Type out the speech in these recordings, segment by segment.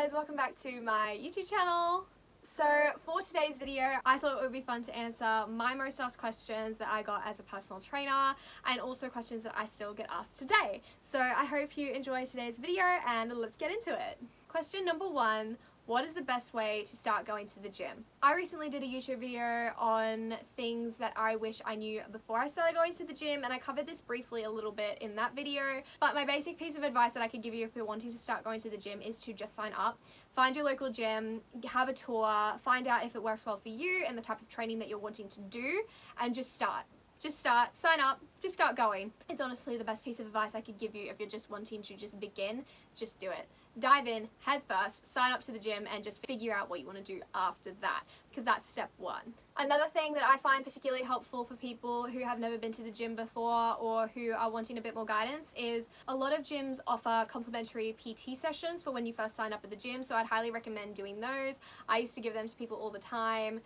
guys, welcome back to my YouTube channel. So for today's video, I thought it would be fun to answer my most asked questions that I got as a personal trainer and also questions that I still get asked today. So I hope you enjoy today's video and let's get into it. Question number one. What is the best way to start going to the gym? I recently did a YouTube video on things that I wish I knew before I started going to the gym, and I covered this briefly a little bit in that video, but my basic piece of advice that I could give you if you're wanting to start going to the gym is to just sign up. Find your local gym, have a tour, find out if it works well for you and the type of training that you're wanting to do, and just start. Just start, sign up, just start going. It's honestly the best piece of advice I could give you if you're just wanting to just begin. Just do it. Dive in, head first, sign up to the gym, and just figure out what you want to do after that, because that's step one. Another thing that I find particularly helpful for people who have never been to the gym before or who are wanting a bit more guidance is a lot of gyms offer complimentary PT sessions for when you first sign up at the gym, so I'd highly recommend doing those. I used to give them to people all the time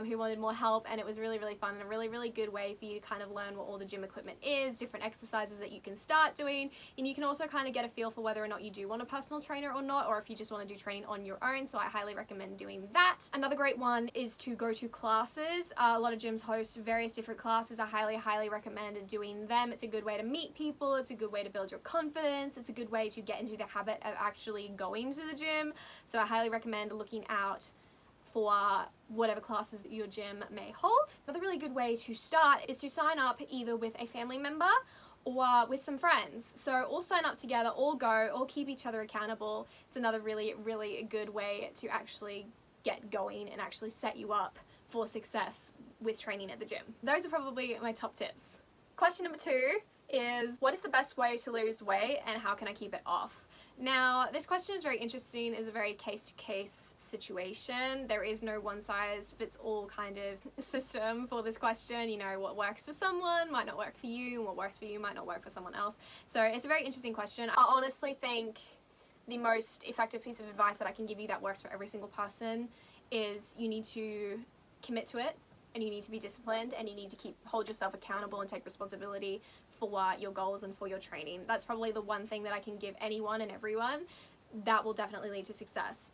who wanted more help, and it was really, really fun and a really, really good way for you to kind of learn what all the gym equipment is, different exercises that you can start doing, and you can also kind of get a feel for whether or not you do want a personal trainer or not, or if you just want to do training on your own, so I highly recommend doing that. Another great one is to go to classes. A lot of gyms host various different classes. I highly recommend doing them. It's a good way to meet people, it's a good way to build your confidence, it's a good way to get into the habit of actually going to the gym, so I highly recommend looking out for whatever classes that your gym may hold. Another really good way to start is to sign up either with a family member or with some friends. So all sign up together, all go, all keep each other accountable. It's another really, really good way to actually get going and actually set you up for success with training at the gym. Those are probably my top tips. Question number two is, what is the best way to lose weight and how can I keep it off? Now, this question is very interesting. It's a very case-to-case situation. There is no one-size-fits-all kind of system for this question. You know, what works for someone might not work for you, and what works for you might not work for someone else. So it's a very interesting question. I honestly think the most effective piece of advice that I can give you that works for every single person is you need to commit to it, and you need to be disciplined, and you need to hold yourself accountable and take responsibility for your goals and for your training. That's probably the one thing that I can give anyone and everyone that will definitely lead to success.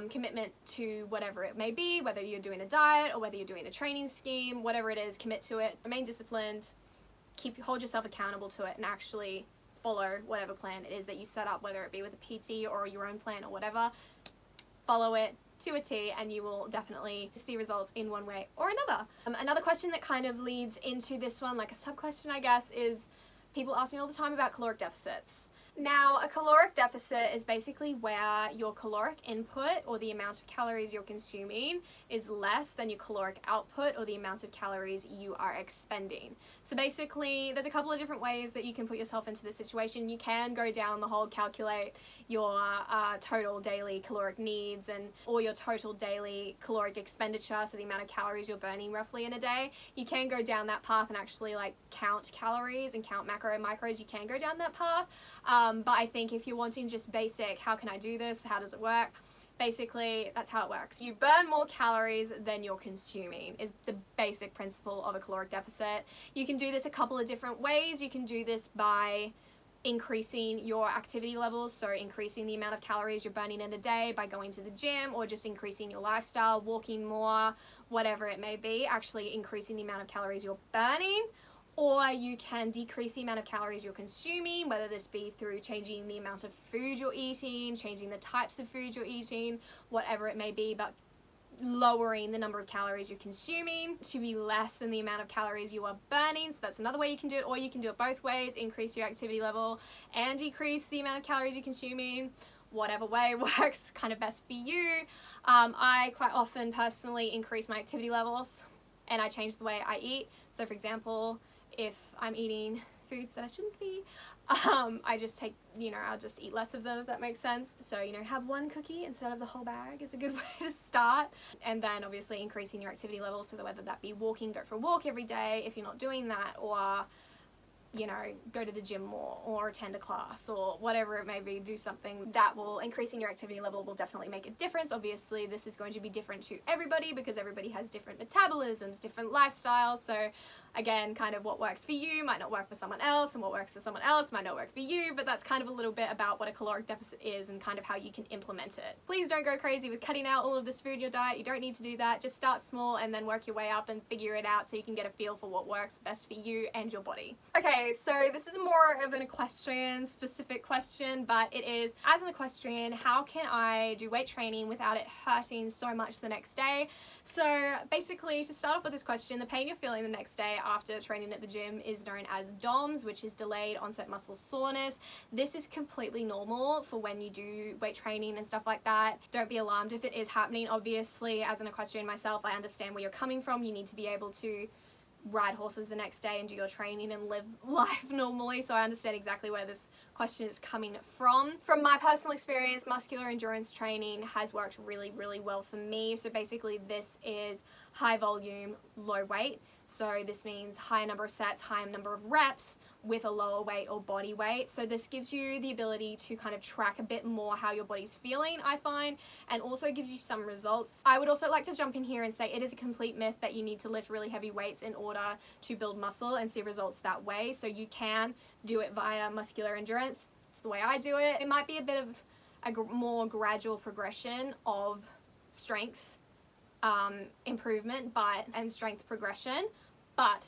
Commitment to whatever it may be, whether you're doing a diet or whether you're doing a training scheme, whatever it is, commit to it, remain disciplined, hold yourself accountable to it, and actually follow whatever plan it is that you set up, whether it be with a PT or your own plan or whatever. Follow it to a T and you will definitely see results in one way or another. Another question that kind of leads into this one, like a sub-question I guess, is people ask me all the time about caloric deficits. Now, a caloric deficit is basically where your caloric input, or the amount of calories you're consuming, is less than your caloric output, or the amount of calories you are expending. So basically, there's a couple of different ways that you can put yourself into this situation. You can go down the whole calculate your total daily caloric needs and or your total daily caloric expenditure, so the amount of calories you're burning roughly in a day. You can go down that path and actually like count calories and count macro and micros. You can go down that path. But I think if you're wanting just basic, how can I do this? How does it work? Basically, that's how it works. You burn more calories than you're consuming is the basic principle of a caloric deficit. You can do this a couple of different ways. You can do this by increasing your activity levels, so increasing the amount of calories you're burning in a day by going to the gym, or just increasing your lifestyle, walking more, whatever it may be, actually increasing the amount of calories you're burning. Or you can decrease the amount of calories you're consuming, whether this be through changing the amount of food you're eating, changing the types of food you're eating, whatever it may be, but lowering the number of calories you're consuming to be less than the amount of calories you are burning. So that's another way you can do it, or you can do it both ways, increase your activity level and decrease the amount of calories you're consuming. Whatever way works kind of best for you. I quite often personally increase my activity levels and I change the way I eat. So for example, if I'm eating foods that I shouldn't be, I just take, I'll just eat less of them, if that makes sense. So, have one cookie instead of the whole bag is a good way to start. And then obviously increasing your activity levels, so that whether that be walking, go for a walk every day if you're not doing that, or you know, go to the gym more or attend a class or whatever it may be, do something that will increasing your activity level will definitely make a difference. Obviously, this is going to be different to everybody because everybody has different metabolisms, different lifestyles. So again, kind of what works for you might not work for someone else, and what works for someone else might not work for you, but that's kind of a little bit about what a caloric deficit is and kind of how you can implement it. Please don't go crazy with cutting out all of this food in your diet. You don't need to do that. Just start small and then work your way up and figure it out so you can get a feel for what works best for you and your body. Okay, so this is more of an equestrian specific question, but it is, as an equestrian, how can I do weight training without it hurting so much the next day? So basically, to start off with this question, the pain you're feeling the next day after training at the gym is known as DOMS, which is delayed onset muscle soreness. This is completely normal for when you do weight training and stuff like that. Don't be alarmed if it is happening. Obviously, as an equestrian myself, I understand where you're coming from. You need to be able to ride horses the next day and do your training and live life normally, so I understand exactly where this question is coming from. From my personal experience, muscular endurance training has worked really, really well for me. So basically this is high volume, low weight. So this means high number of sets, high number of reps with a lower weight or body weight. So this gives you the ability to kind of track a bit more how your body's feeling, I find, and also gives you some results. I would also like to jump in here and say it is a complete myth that you need to lift really heavy weights in order to build muscle and see results that way. So you can do it via muscular endurance. It's the way I do it. It might be a bit of a more gradual progression of strength improvement and strength progression, but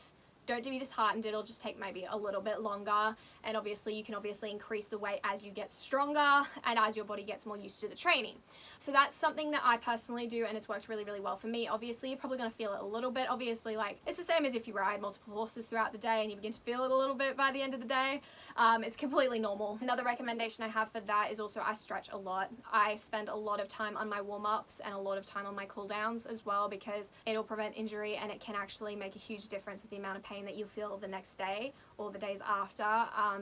don't be disheartened. It'll just take maybe a little bit longer, and obviously you can increase the weight as you get stronger and as your body gets more used to the training. So that's something that I personally do, and it's worked really, really well for me. Obviously you're probably going to feel it a little bit. Obviously, like, it's the same as if you ride multiple horses throughout the day and you begin to feel it a little bit by the end of the day. It's completely normal. Another recommendation I have for that is also I stretch a lot. I spend a lot of time on my warm-ups and a lot of time on my cool-downs as well, because it'll prevent injury and it can actually make a huge difference with the amount of pain that you'll feel the next day or the days after.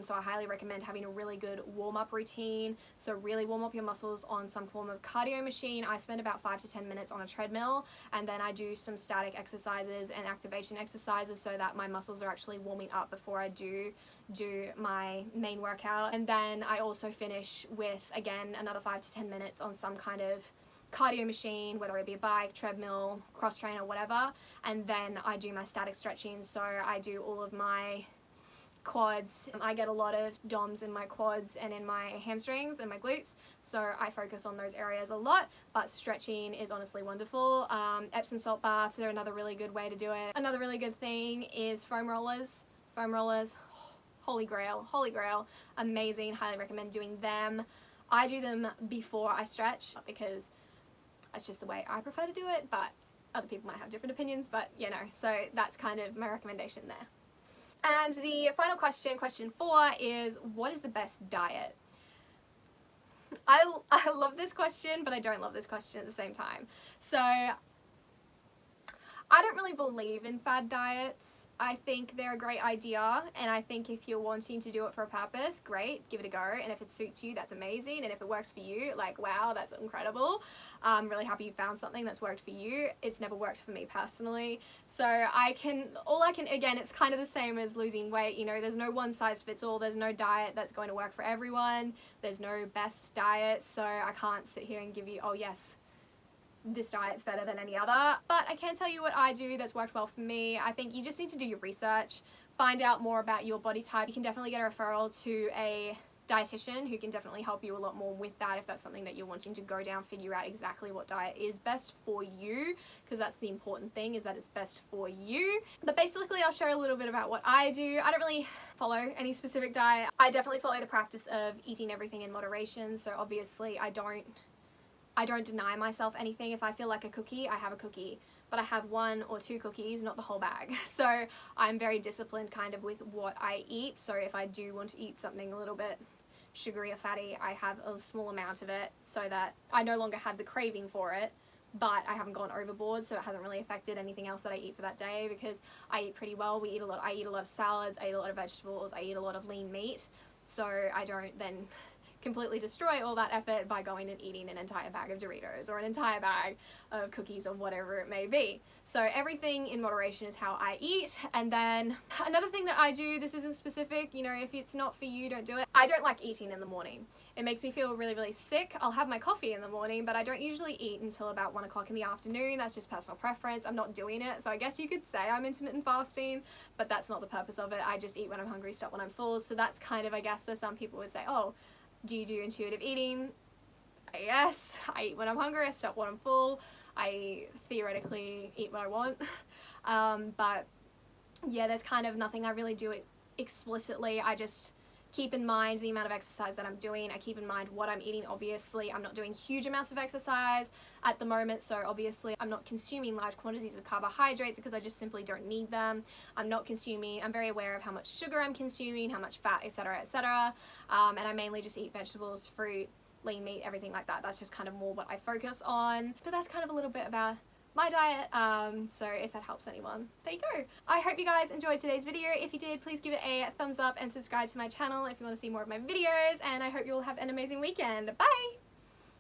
So I highly recommend having a really good warm-up routine. So really warm up your muscles on some form of cardio machine. I spend about 5 to 10 minutes on a treadmill, and then I do some static exercises and activation exercises so that my muscles are actually warming up before I do my main workout. And then I also finish with, again, another 5 to 10 minutes on some kind of cardio machine, whether it be a bike, treadmill, cross trainer, whatever, and then I do my static stretching. So I do all of my quads. I get a lot of DOMs in my quads and in my hamstrings and my glutes, so I focus on those areas a lot, but stretching is honestly wonderful. Epsom salt baths are another really good way to do it. Another really good thing is foam rollers. Holy grail, amazing. Highly recommend doing them. I do them before I stretch because that's just the way I prefer to do it, but other people might have different opinions, but you know, so that's kind of my recommendation there. And the final question, question 4, is what is the best diet? I love this question, but I don't love this question at the same time. So I don't really believe in fad diets. I think they're a great idea, and I think if you're wanting to do it for a purpose, great, give it a go, and if it suits you, that's amazing, and if it works for you, like, wow, that's incredible. I'm really happy you found something that's worked for you. It's never worked for me personally, so again, it's kind of the same as losing weight, you know, there's no one size fits all, there's no diet that's going to work for everyone, there's no best diet, so I can't sit here and give you, oh yes, this diet's better than any other, but I can tell you what I do that's worked well for me. I think you just need to do your research, find out more about your body type. You can definitely get a referral to a dietitian who can definitely help you a lot more with that if that's something that you're wanting to go down, figure out exactly what diet is best for you, because that's the important thing, is that it's best for you. But basically I'll share a little bit about what I do. I don't really follow any specific diet. I definitely follow the practice of eating everything in moderation, so obviously I don't deny myself anything. If I feel like a cookie, I have a cookie, but I have 1 or 2 cookies, not the whole bag. So I'm very disciplined kind of with what I eat. So if I do want to eat something a little bit sugary or fatty, I have a small amount of it so that I no longer have the craving for it, but I haven't gone overboard, so it hasn't really affected anything else that I eat for that day, because I eat pretty well. I eat a lot of salads, I eat a lot of vegetables, I eat a lot of lean meat, so I don't then completely destroy all that effort by going and eating an entire bag of Doritos or an entire bag of cookies or whatever it may be. So everything in moderation is how I eat. And then another thing that I do, this isn't specific, you know, if it's not for you, don't do it. I don't like eating in the morning. It makes me feel really, really sick. I'll have my coffee in the morning, but I don't usually eat until about 1 o'clock in the afternoon. That's just personal preference. I'm not doing it. So I guess you could say I'm intermittent fasting, but that's not the purpose of it. I just eat when I'm hungry, stop when I'm full. So that's kind of, I guess, where some people would say, oh, do you do intuitive eating? Yes, I eat when I'm hungry, I stop when I'm full. I theoretically eat what I want. But yeah, there's kind of nothing I really do explicitly. I just keep in mind the amount of exercise that I'm doing. I keep in mind what I'm eating. Obviously, I'm not doing huge amounts of exercise at the moment, so obviously I'm not consuming large quantities of carbohydrates because I just simply don't need them. I'm very aware of how much sugar I'm consuming, how much fat, etc, etc. And I mainly just eat vegetables, fruit, lean meat, everything like that. That's just kind of more what I focus on. But that's kind of a little bit about my diet, so if that helps anyone, there you go. I hope you guys enjoyed today's video. If you did, please give it a thumbs up and subscribe to my channel if you want to see more of my videos, and I hope you all have an amazing weekend. Bye!